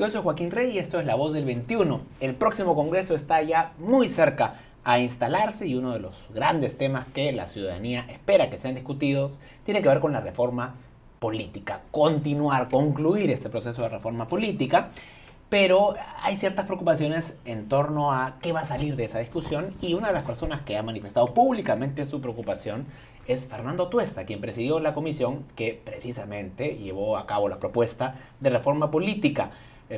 Yo soy Joaquín Rey y esto es La Voz del 21. El próximo Congreso está ya muy cerca a instalarse y uno de los grandes temas que la ciudadanía espera que sean discutidos tiene que ver con la reforma política. Concluir este proceso de reforma política. Pero hay ciertas preocupaciones en torno a qué va a salir de esa discusión y una de las personas que ha manifestado públicamente su preocupación es Fernando Tuesta, quien presidió la comisión que precisamente llevó a cabo la propuesta de reforma política.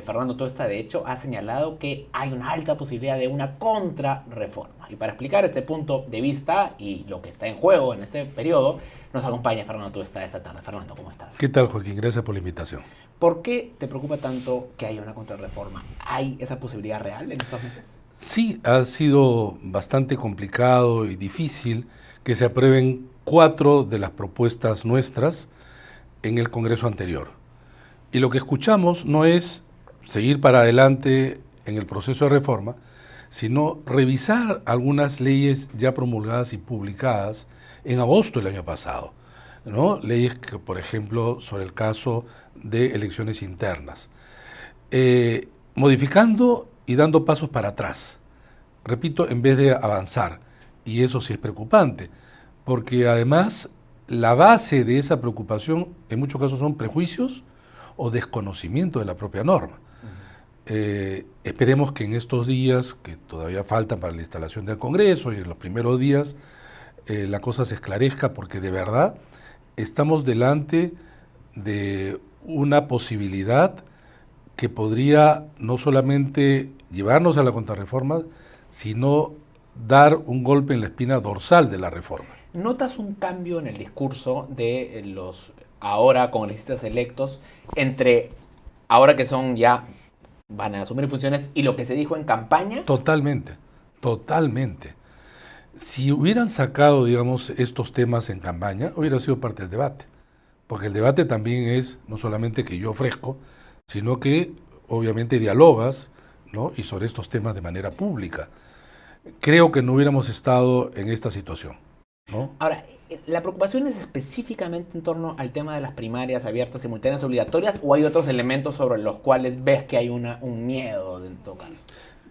Fernando Tuesta, de hecho, ha señalado que hay una alta posibilidad de una contrarreforma. Y para explicar este punto de vista y lo que está en juego en este periodo, nos acompaña Fernando Tuesta esta tarde. Fernando, ¿cómo estás? ¿Qué tal, Joaquín? Gracias por la invitación. ¿Por qué te preocupa tanto que haya una contrarreforma? ¿Hay esa posibilidad real en estos meses? Sí, ha sido bastante complicado y difícil que se aprueben 4 de las propuestas nuestras en el Congreso anterior. Y lo que escuchamos no es seguir para adelante en el proceso de reforma, sino revisar algunas leyes ya promulgadas y publicadas en agosto del año pasado, ¿no? Leyes que, por ejemplo, sobre el caso de elecciones internas, modificando y dando pasos para atrás, repito, en vez de avanzar, y eso sí es preocupante, porque además la base de esa preocupación en muchos casos son prejuicios o desconocimiento de la propia norma. Esperemos que en estos días, que todavía faltan para la instalación del Congreso y en los primeros días, la cosa se esclarezca, porque de verdad estamos delante de una posibilidad que podría no solamente llevarnos a la contrarreforma, sino dar un golpe en la espina dorsal de la reforma. ¿Notas un cambio en el discurso de los ahora congresistas electos entre ahora que son ya van a asumir funciones y lo que se dijo en campaña? Totalmente, totalmente. Si hubieran sacado, digamos, estos temas en campaña, hubiera sido parte del debate. Porque el debate también es no solamente que yo ofrezco, sino que obviamente dialogas, ¿no? Y sobre estos temas de manera pública. Creo que no hubiéramos estado en esta situación, ¿no? Ahora, ¿la preocupación es específicamente en torno al tema de las primarias abiertas, simultáneas, obligatorias, o hay otros elementos sobre los cuales ves que hay un miedo en todo caso?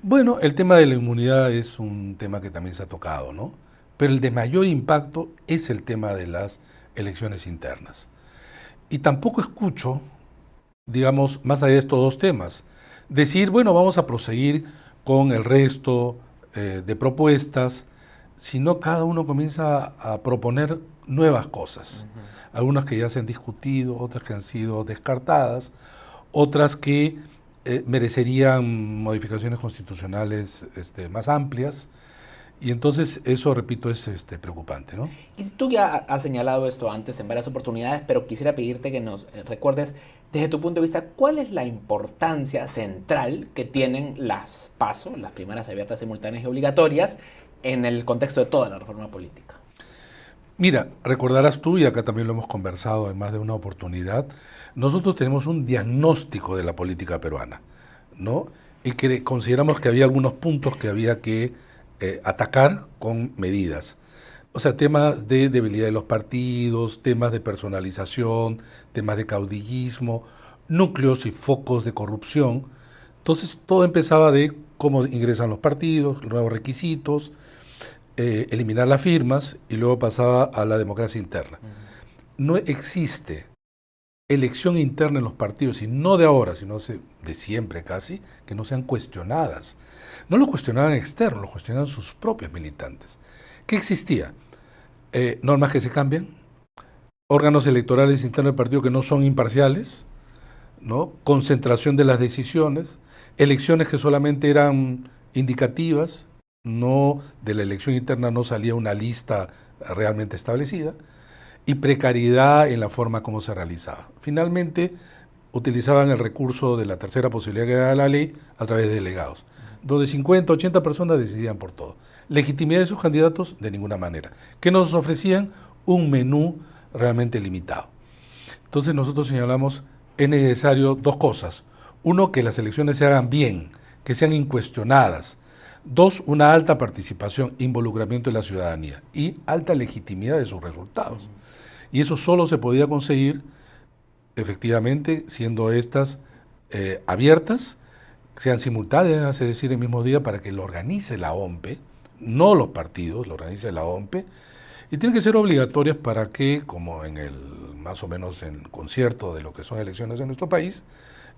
Bueno, el tema de la inmunidad es un tema que también se ha tocado, ¿no? Pero el de mayor impacto es el tema de las elecciones internas. Y tampoco escucho, digamos, más allá de estos dos temas, decir, bueno, vamos a proseguir con el resto de propuestas, sino cada uno comienza a proponer nuevas cosas. Algunas que ya se han discutido, otras que han sido descartadas, otras que merecerían modificaciones constitucionales más amplias. Y entonces eso, repito, es preocupante, ¿no? Y tú ya has señalado esto antes en varias oportunidades, pero quisiera pedirte que nos recuerdes, desde tu punto de vista, cuál es la importancia central que tienen las PASO, las primarias abiertas, simultáneas y obligatorias, en el contexto de toda la reforma política. Mira, recordarás tú, y acá también lo hemos conversado en más de una oportunidad, nosotros tenemos un diagnóstico de la política peruana, ¿no? Y que consideramos que había algunos puntos que había que atacar con medidas. O sea, temas de debilidad de los partidos, temas de personalización, temas de caudillismo, núcleos y focos de corrupción. Entonces todo empezaba de cómo ingresan los partidos, nuevos requisitos, eliminar las firmas, y luego pasaba a la democracia interna. No existe elección interna en los partidos, y no de ahora, sino de siempre casi, que no sean cuestionadas. No lo cuestionaban externos, lo cuestionaban sus propios militantes. ¿Qué existía? Normas que se cambian, órganos electorales internos del partido que no son imparciales, ¿no? Concentración de las decisiones, elecciones que solamente eran indicativas, no, de la elección interna no salía una lista realmente establecida, y precariedad en la forma como se realizaba. Finalmente, utilizaban el recurso de la tercera posibilidad que da la ley a través de delegados, donde 50, 80 personas decidían por todo. Legitimidad de sus candidatos, de ninguna manera. Que nos ofrecían un menú realmente limitado. Entonces nosotros señalamos, es necesario dos cosas. Uno, que las elecciones se hagan bien, que sean incuestionadas. Dos, una alta participación, involucramiento de la ciudadanía y alta legitimidad de sus resultados. Y eso solo se podía conseguir, efectivamente, siendo estas abiertas, sean simultáneas, es decir, el mismo día, para que lo organice la OMPE, no los partidos, lo organice la OMPE, y tienen que ser obligatorias para que, como en el más o menos en concierto de lo que son elecciones en nuestro país,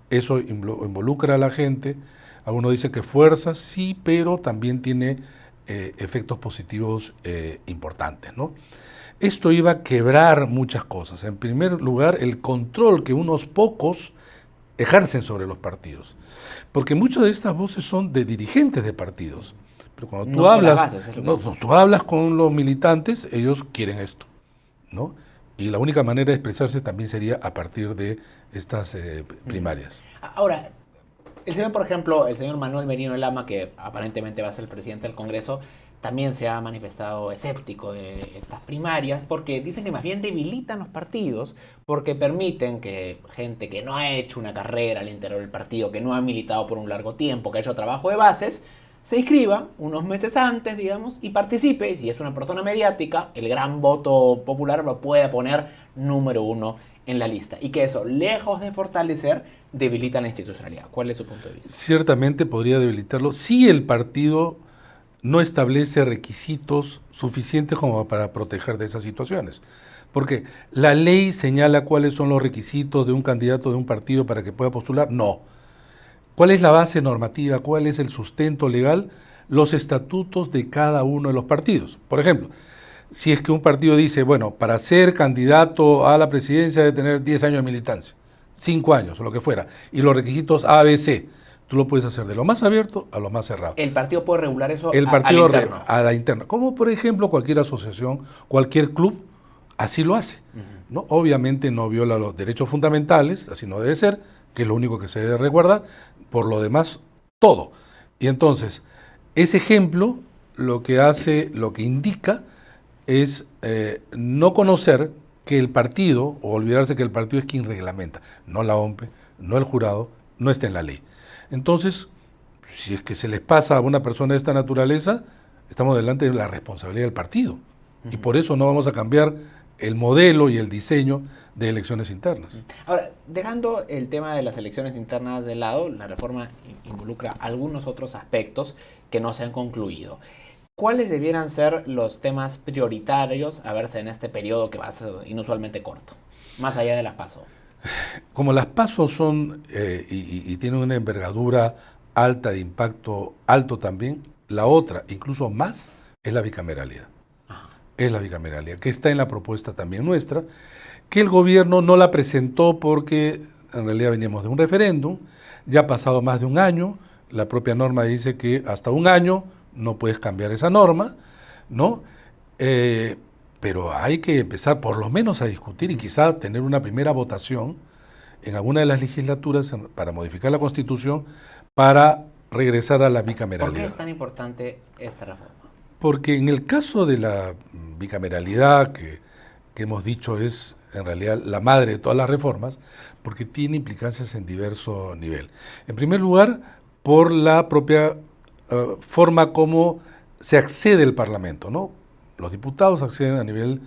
eso involucra a la gente. Algunos dicen que fuerza, sí, pero también tiene efectos positivos importantes, ¿no? Esto iba a quebrar muchas cosas. En primer lugar, el control que unos pocos ejercen sobre los partidos. Porque muchas de estas voces son de dirigentes de partidos. Pero cuando tú tú hablas con los militantes, ellos quieren esto, ¿no? Y la única manera de expresarse también sería a partir de estas primarias. Ahora, el señor, por ejemplo, el señor Manuel Merino Lama, que aparentemente va a ser el presidente del Congreso, también se ha manifestado escéptico de estas primarias porque dicen que más bien debilitan los partidos porque permiten que gente que no ha hecho una carrera al interior del partido, que no ha militado por un largo tiempo, que ha hecho trabajo de bases, se inscriba unos meses antes, digamos, y participe. Y si es una persona mediática, el gran voto popular lo puede poner número 1 en la lista. Y que eso, lejos de fortalecer, debilita la institucionalidad. ¿Cuál es su punto de vista? Ciertamente podría debilitarlo si el partido no establece requisitos suficientes como para proteger de esas situaciones. Porque la ley señala cuáles son los requisitos de un candidato de un partido para que pueda postular. No. ¿Cuál es la base normativa? ¿Cuál es el sustento legal? Los estatutos de cada uno de los partidos. Por ejemplo, si es que un partido dice, bueno, para ser candidato a la presidencia debe tener 10 años de militancia, 5 años o lo que fuera, y los requisitos A, B, C, tú lo puedes hacer de lo más abierto a lo más cerrado. El partido puede regular eso a la interna. Como por ejemplo cualquier asociación, cualquier club, así lo hace, ¿no? Obviamente no viola los derechos fundamentales, así no debe ser, que es lo único que se debe resguardar, por lo demás, todo. Y entonces, ese ejemplo lo que hace, lo que indica es no conocer que el partido, o olvidarse que el partido es quien reglamenta, no la OMPE, no el jurado, no está en la ley. Entonces, si es que se les pasa a una persona de esta naturaleza, estamos delante de la responsabilidad del partido. Y por eso no vamos a cambiar el modelo y el diseño de elecciones internas. Ahora, dejando el tema de las elecciones internas de lado, la reforma involucra algunos otros aspectos que no se han concluido. ¿Cuáles debieran ser los temas prioritarios a verse en este periodo que va a ser inusualmente corto, más allá de las PASO? Como las PASO son y tienen una envergadura alta, de impacto alto también, la otra, incluso más, es la bicameralidad. Es la bicameralidad, que está en la propuesta también nuestra, que el gobierno no la presentó porque en realidad veníamos de un referéndum, ya ha pasado más de un año, la propia norma dice que hasta un año no puedes cambiar esa norma, ¿no? Pero hay que empezar por lo menos a discutir y quizá tener una primera votación en alguna de las legislaturas para modificar la Constitución para regresar a la bicameralidad. ¿Por qué es tan importante esta reforma? Porque en el caso de la bicameralidad, que hemos dicho es en realidad la madre de todas las reformas, porque tiene implicancias en diverso nivel. En primer lugar, por la propia forma como se accede al Parlamento, ¿no? Los diputados acceden a nivel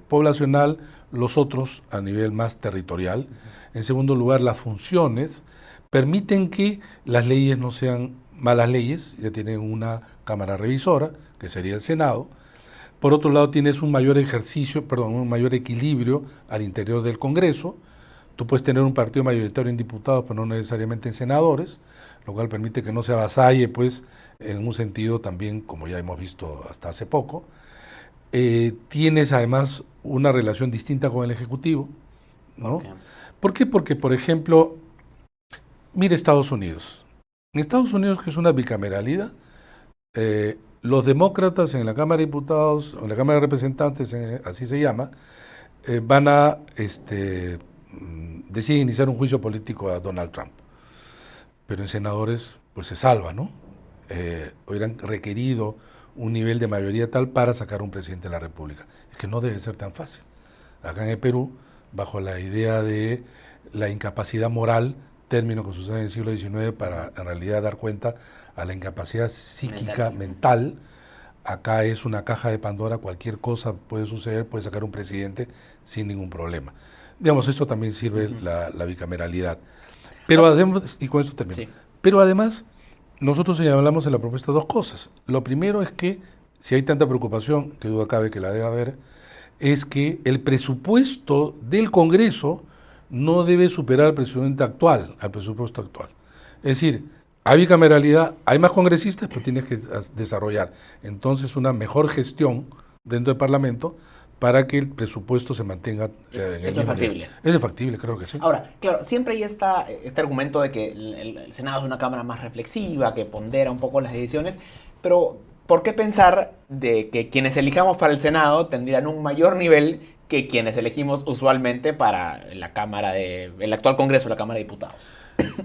poblacional, los otros a nivel más territorial. En segundo lugar, las funciones permiten que las leyes no sean malas leyes, ya tienen una cámara revisora, que sería el Senado. Por otro lado, tienes un mayor un mayor equilibrio al interior del Congreso. Tú puedes tener un partido mayoritario en diputados, pero no necesariamente en senadores, lo cual permite que no se avasalle, pues, en un sentido también, como ya hemos visto hasta hace poco. Tienes además una relación distinta con el Ejecutivo, ¿no? Okay. ¿Por qué? Porque, por ejemplo, mire Estados Unidos. En Estados Unidos, que es una bicameralidad, los demócratas en la Cámara de Diputados, o en la Cámara de Representantes, así se llama, van a deciden iniciar un juicio político a Donald Trump. Pero en senadores, pues se salva, ¿no? Hubieran requerido un nivel de mayoría tal para sacar un presidente de la República. Es que no debe ser tan fácil. Acá en el Perú, bajo la idea de la incapacidad moral, término que se usa en el siglo XIX para en realidad dar cuenta a la incapacidad psíquica, mental, acá es una caja de Pandora, cualquier cosa puede suceder, puede sacar un presidente sin ningún problema. Digamos, esto también sirve la bicameralidad. Pero además, y con esto termino, Sí. pero además nosotros señalamos en la propuesta dos cosas. Lo primero es que, si hay tanta preocupación, que duda cabe que la debe haber, es que el presupuesto del Congreso no debe superar al presupuesto actual, Es decir, hay bicameralidad, hay más congresistas, pero tienes que desarrollar entonces una mejor gestión dentro del Parlamento para que el presupuesto se mantenga en el Eso es mismo factible. nivel. Es factible, creo que sí. Ahora, claro, siempre hay este argumento de que el Senado es una cámara más reflexiva, que pondera un poco las decisiones, pero ¿por qué pensar de que quienes elijamos para el Senado tendrían un mayor nivel que quienes elegimos usualmente para la Cámara el actual Congreso, la Cámara de Diputados?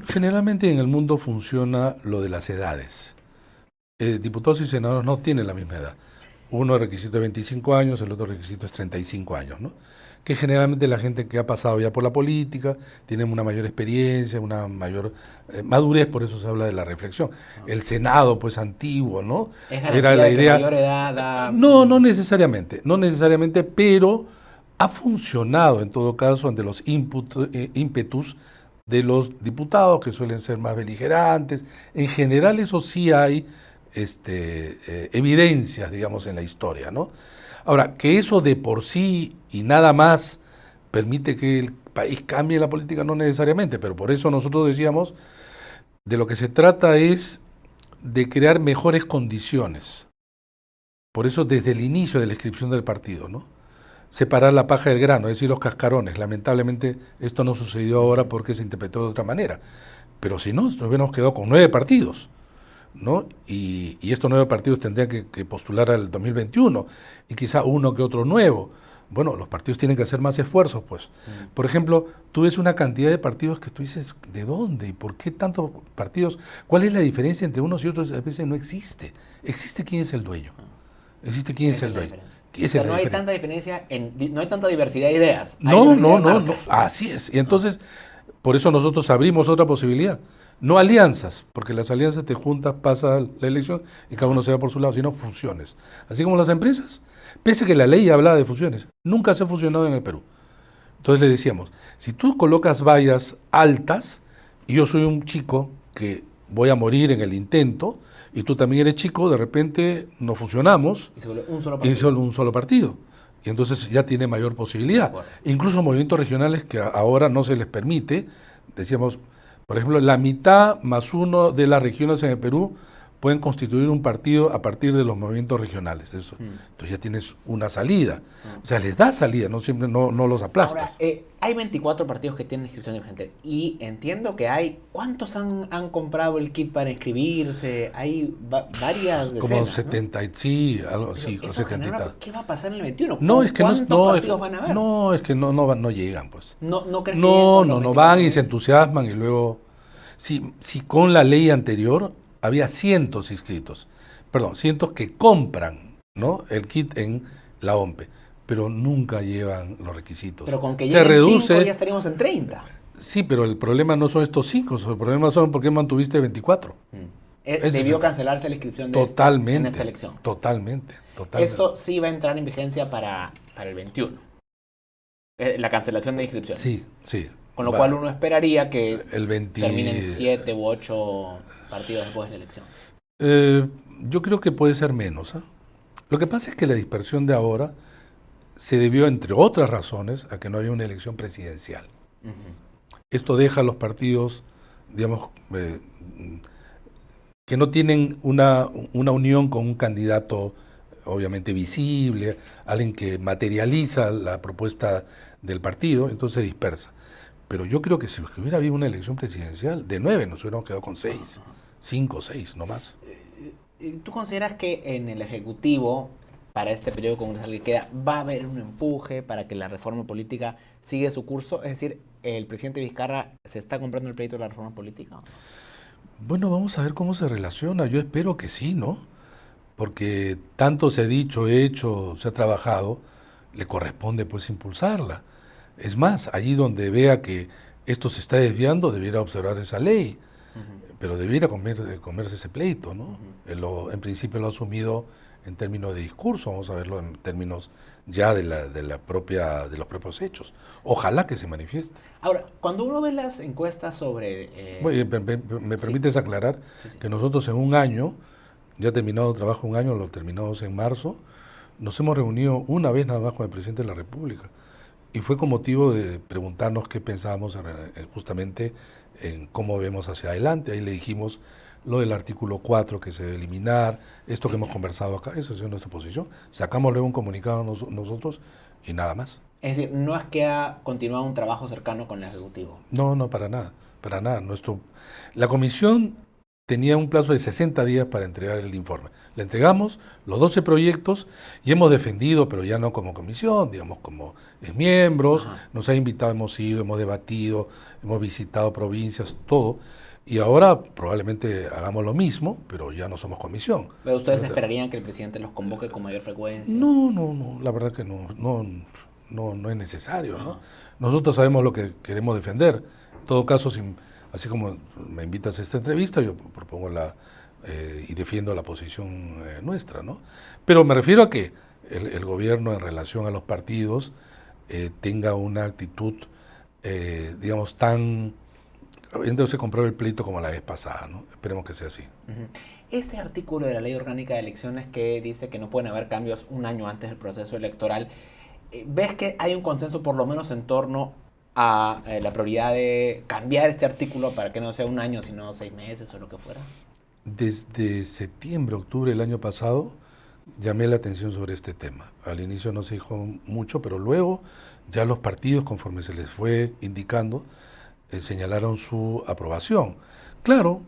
Generalmente en el mundo funciona lo de las edades. Diputados y senadores no tienen la misma edad. Uno requisito de 25 años, el otro requisito es 35 años, ¿no? Que generalmente la gente que ha pasado ya por la política tiene una mayor experiencia, una mayor madurez, por eso se habla de la reflexión. El Senado, pues antiguo, ¿no? ¿Es garantía de que mayor edad da...? No, no necesariamente, pero ha funcionado en todo caso ante los ímpetus de los diputados, que suelen ser más beligerantes. En general eso sí hay evidencias, digamos, en la historia, ¿no? Ahora, que eso de por sí y nada más permite que el país cambie la política, no necesariamente, pero por eso nosotros decíamos, de lo que se trata es de crear mejores condiciones. Por eso desde el inicio de la inscripción del partido, ¿no? Separar la paja del grano, es decir, los cascarones. Lamentablemente esto no sucedió ahora porque se interpretó de otra manera. Pero si no, nos hubiéramos quedado con 9 partidos, ¿no? Y estos 9 partidos tendrían que postular al 2021 y quizá uno que otro nuevo. Bueno, los partidos tienen que hacer más esfuerzos, pues. Por ejemplo, tú ves una cantidad de partidos que tú dices, ¿de dónde? ¿Y por qué tantos partidos? ¿Cuál es la diferencia entre unos y otros? A veces no existe. Existe quién es el dueño. Existe quién es el dueño. O sea, no hay tanta diferencia, no hay tanta diversidad de ideas. No, así es. Y entonces, por eso nosotros abrimos otra posibilidad. No alianzas, porque las alianzas te juntas, pasa la elección y cada uno se va por su lado, sino fusiones. Así como las empresas, pese a que la ley hablaba de fusiones, nunca se ha fusionado en el Perú. Entonces le decíamos, si tú colocas vallas altas, y yo soy un chico que voy a morir en el intento, y tú también eres chico, de repente nos fusionamos y se vuelve un solo y partido. solo un solo partido. Y entonces ya tiene mayor posibilidad. Incluso movimientos regionales que ahora no se les permite, decíamos, por ejemplo, la mitad más uno de las regiones en el Perú pueden constituir un partido a partir de los movimientos regionales. Eso. Entonces ya tienes una salida. O sea, les da salida, no siempre no los aplastas. Ahora, hay 24 partidos que tienen inscripción urgente y entiendo que hay... ¿Cuántos han comprado el kit para inscribirse? Hay varias decenas, como 70, ¿no? Sí, algo así, Eso 70 y tal. ¿Qué va a pasar en el 21? No, es que ¿Cuántos partidos van a haber? No, es que no llegan, pues. ¿No crees que No van y se entusiasman y luego... Si con la ley anterior había cientos inscritos, cientos que compran, ¿no?, el kit en la OMPE, pero nunca llevan los requisitos. Pero con que se lleguen 5 ya estaríamos en 30. Sí, pero el problema no son estos 5, el problema son por qué mantuviste 24. Debió cancelarse la inscripción de en esta elección. Totalmente. Esto sí va a entrar en vigencia para el 21. La cancelación de inscripciones. Sí. Con lo cual uno esperaría que el 20... terminen 7 u 8 partidos después de la elección. Yo creo que puede ser menos. Lo que pasa es que la dispersión de ahora se debió, entre otras razones, a que no había una elección presidencial. Esto deja a los partidos, digamos, que no tienen una unión con un candidato obviamente visible, alguien que materializa la propuesta del partido, entonces se dispersa. Pero yo creo que si hubiera habido una elección presidencial, de 9 nos hubiéramos quedado con 6, 5 o 6, no más. ¿Tú consideras que en el Ejecutivo, para este periodo congresal que queda, va a haber un empuje para que la reforma política siga su curso? Es decir, ¿el presidente Vizcarra se está comprando el pleito de la reforma política? Bueno, vamos a ver cómo se relaciona. Yo espero que sí, ¿no? Porque tanto se ha dicho, hecho, se ha trabajado, le corresponde pues impulsarla. Es más, allí donde vea que esto se está desviando, debiera observar esa ley, pero debiera comerse ese pleito, ¿no? En principio lo ha asumido en términos de discurso, vamos a verlo en términos ya de los propios hechos. Ojalá que se manifieste. Ahora, cuando uno ve las encuestas sobre... Oye, ¿me permites aclarar Sí. que nosotros en un año, ya terminado el trabajo un año, lo terminamos en marzo, nos hemos reunido una vez nada más con el presidente de la República y fue con motivo de preguntarnos qué pensábamos justamente en cómo vemos hacia adelante. Ahí le dijimos lo del artículo 4 que se debe eliminar, esto que hemos conversado acá, eso es nuestra posición. Sacamos luego un comunicado nosotros y nada más. Es decir, no es que ha continuado un trabajo cercano con el Ejecutivo. No, no, para nada, para nada. La comisión tenía un plazo de 60 días para entregar el informe. Le entregamos los 12 proyectos y hemos defendido, pero ya no como comisión, digamos como miembros, Ajá. nos ha invitado, hemos ido, hemos debatido, hemos visitado provincias, todo. Y ahora probablemente hagamos lo mismo, pero ya no somos comisión. ¿Pero ustedes esperarían que el presidente los convoque con mayor frecuencia? No, no, no, la verdad que no es necesario, ¿no? Ajá. Nosotros sabemos lo que queremos defender. En todo caso, así como me invitas a esta entrevista, yo propongo y defiendo la posición nuestra, ¿no? Pero me refiero a que el gobierno en relación a los partidos tenga una actitud, digamos, entonces se compró el pleito como la vez pasada, ¿no? Esperemos que sea así. Ujú. Este artículo de la Ley Orgánica de Elecciones que dice que no pueden haber cambios un año antes del proceso electoral, ¿ves que hay un consenso por lo menos en torno a la prioridad de cambiar este artículo para que no sea un año, sino 6 meses o lo que fuera? Desde septiembre, octubre del año pasado, llamé la atención sobre este tema. Al inicio no se dijo mucho, pero luego ya los partidos, conforme se les fue indicando, señalaron su aprobación. Claro,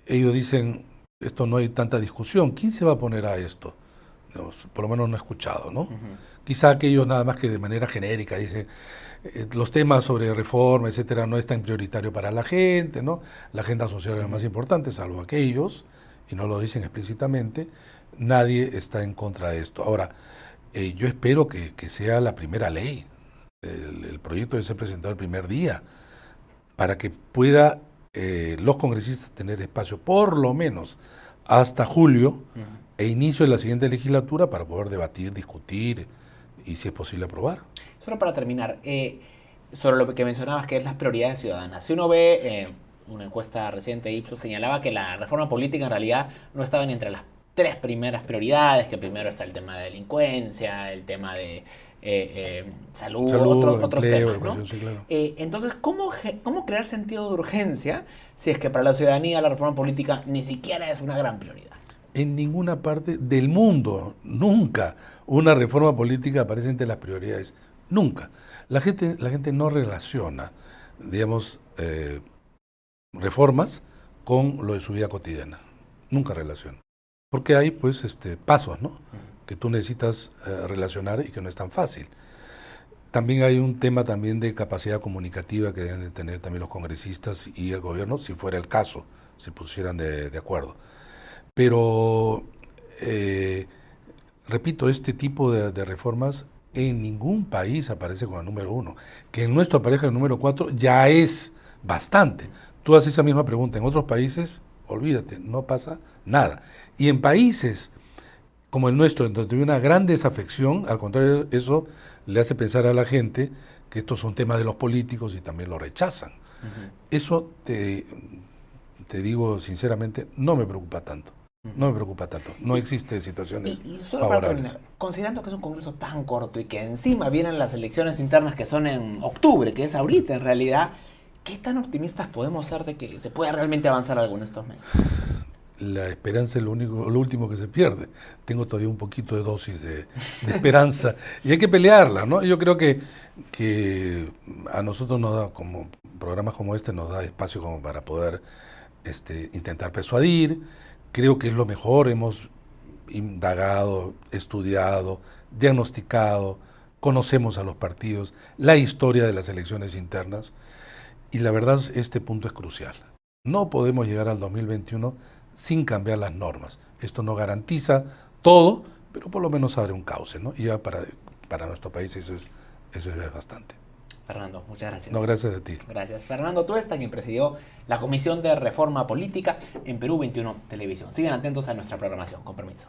ellos dicen, esto no hay tanta discusión, ¿quién se va a oponer a esto? No, por lo menos no he escuchado, ¿no? Ujú. Quizá aquellos nada más que de manera genérica dicen, los temas sobre reforma, etcétera, no es tan prioritario para la gente, ¿no? La agenda social es lo más importante, salvo aquellos, y no lo dicen explícitamente, nadie está en contra de esto. Ahora, yo espero que sea la primera ley. El proyecto debe ser presentado el primer día, para que pueda los congresistas tener espacio por lo menos hasta julio Ujú. e inicio de la siguiente legislatura para poder debatir, discutir y si es posible aprobar. Solo para terminar, sobre lo que mencionabas que es las prioridades ciudadanas. Si uno ve una encuesta reciente de Ipsos señalaba que la reforma política en realidad no estaba ni entre las 3 primeras prioridades, que primero está el tema de delincuencia, el tema de salud, otros empleo, temas, ¿no? educación, sí, claro. Entonces, ¿cómo crear sentido de urgencia si es que para la ciudadanía la reforma política ni siquiera es una gran prioridad? En ninguna parte del mundo, nunca, una reforma política aparece entre las prioridades. Nunca. La gente no relaciona, digamos, reformas con lo de su vida cotidiana. Nunca relaciona. Porque hay, pues, pasos, ¿no? Que tú necesitas relacionar y que no es tan fácil. También hay un tema también de capacidad comunicativa que deben de tener también los congresistas y el gobierno, si fuera el caso, si pusieran de acuerdo. Pero, repito, este tipo de reformas en ningún país aparece con el número 1. Que en nuestro aparezca el número 4 ya es bastante. Tú haces esa misma pregunta en otros países, olvídate, no pasa nada. Y en países como el nuestro, en donde hay una gran desafección, al contrario, eso le hace pensar a la gente que estos son temas de los políticos y también lo rechazan. Ujú. Eso, te digo sinceramente, no me preocupa tanto. No me preocupa tanto. No existe situaciones Y solo para favorables. terminar, considerando que es un congreso tan corto y que encima vienen las elecciones internas que son en octubre, que es ahorita en realidad, ¿qué tan optimistas podemos ser de que se pueda realmente avanzar algo en estos meses? La esperanza es lo último que se pierde. Tengo todavía un poquito de dosis de esperanza y hay que pelearla, ¿no? Yo creo que a nosotros nos da, como programas como este, nos da espacio como para poder intentar persuadir. Creo que es lo mejor. Hemos indagado, estudiado, diagnosticado, conocemos a los partidos, la historia de las elecciones internas y la verdad este punto es crucial. No podemos llegar al 2021 sin cambiar las normas. Esto no garantiza todo, pero por lo menos abre un cauce, ¿no? Y ya para nuestro país eso es bastante. Fernando, muchas gracias. No, gracias a ti. Gracias. Fernando Tuesta, quien presidió la Comisión de Reforma Política en Perú 21 Televisión. Sigan atentos a nuestra programación. Con permiso.